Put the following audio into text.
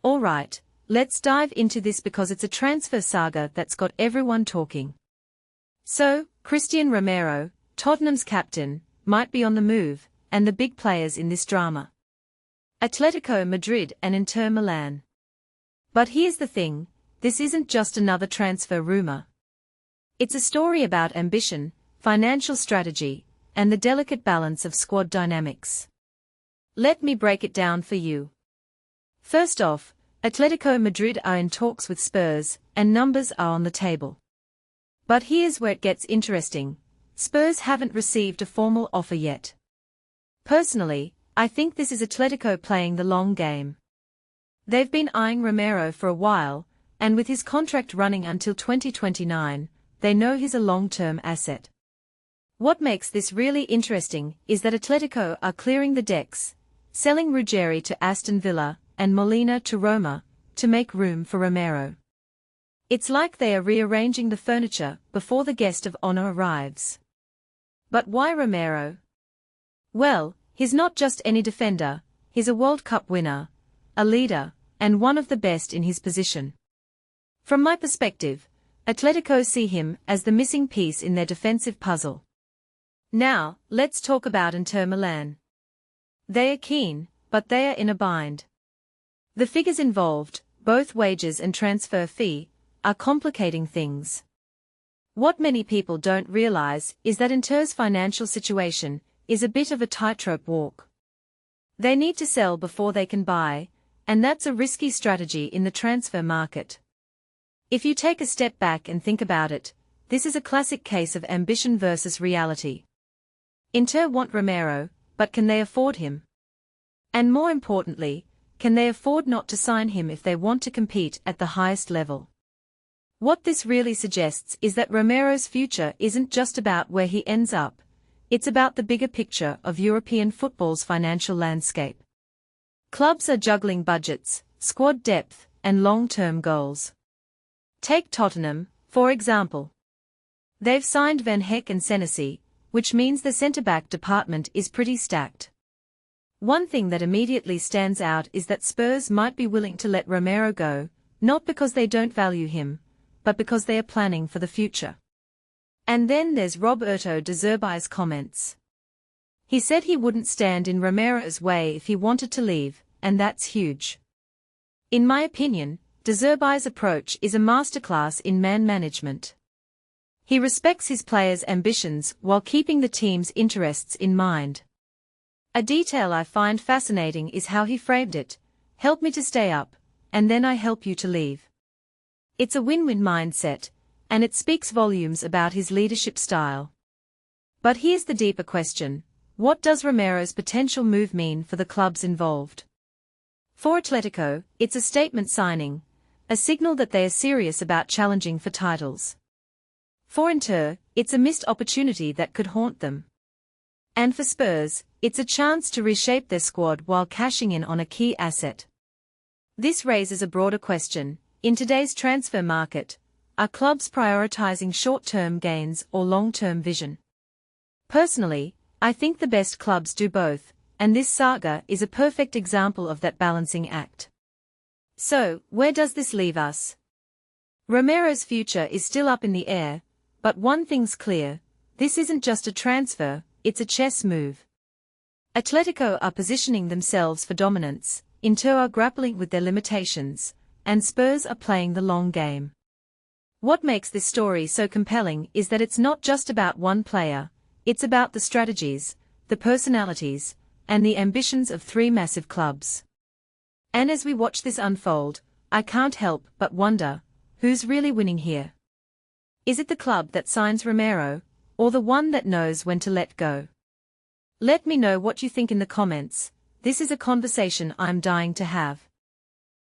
Alright, let's dive into this because it's a transfer saga that's got everyone talking. So, Cristian Romero, Tottenham's captain, might be on the move, and the big players in this drama: Atletico Madrid and Inter Milan. But here's the thing, this isn't just another transfer rumor. It's a story about ambition, financial strategy, and the delicate balance of squad dynamics. Let me break it down for you. First off, Atletico Madrid are in talks with Spurs, and numbers are on the table. But here's where it gets interesting: Spurs haven't received a formal offer yet. Personally, I think this is Atletico playing the long game. They've been eyeing Romero for a while, and with his contract running until 2029, they know he's a long-term asset. What makes this really interesting is that Atletico are clearing the decks, selling Ruggeri to Aston Villa and Molina to Roma, to make room for Romero. It's like they are rearranging the furniture before the guest of honor arrives. But why Romero? Well, he's not just any defender, he's a World Cup winner, a leader, and one of the best in his position. From my perspective, Atletico see him as the missing piece in their defensive puzzle. Now, let's talk about Inter Milan. They are keen, but they are in a bind. The figures involved, both wages and transfer fee, are complicating things. What many people don't realize is that Inter's financial situation is a bit of a tightrope walk. They need to sell before they can buy, and that's a risky strategy in the transfer market. If you take a step back and think about it, this is a classic case of ambition versus reality. Inter want Romero, but can they afford him? And more importantly, can they afford not to sign him if they want to compete at the highest level? What this really suggests is that Romero's future isn't just about where he ends up, it's about the bigger picture of European football's financial landscape. Clubs are juggling budgets, squad depth, and long-term goals. Take Tottenham, for example. They've signed Van Heck and Senesi, which means the centre-back department is pretty stacked. One thing that immediately stands out is that Spurs might be willing to let Romero go, not because they don't value him, but because they are planning for the future. And then there's Roberto De Zerbi's comments. He said he wouldn't stand in Romero's way if he wanted to leave, and that's huge. In my opinion, De Zerbi's approach is a masterclass in man management. He respects his players' ambitions while keeping the team's interests in mind. A detail I find fascinating is how he framed it: help me to stay up, and then I help you to leave. It's a win-win mindset, and it speaks volumes about his leadership style. But here's the deeper question: what does Romero's potential move mean for the clubs involved? For Atletico, it's a statement signing, a signal that they are serious about challenging for titles. For Inter, it's a missed opportunity that could haunt them. And for Spurs, it's a chance to reshape their squad while cashing in on a key asset. This raises a broader question: in today's transfer market, are clubs prioritizing short-term gains or long-term vision? Personally, I think the best clubs do both, and this saga is a perfect example of that balancing act. So, where does this leave us? Romero's future is still up in the air, but one thing's clear: this isn't just a transfer, it's a chess move. Atletico are positioning themselves for dominance, Inter are grappling with their limitations, and Spurs are playing the long game. What makes this story so compelling is that it's not just about one player, it's about the strategies, the personalities, and the ambitions of three massive clubs. And as we watch this unfold, I can't help but wonder, who's really winning here? Is it the club that signs Romero, or the one that knows when to let go? Let me know what you think in the comments. This is a conversation I'm dying to have.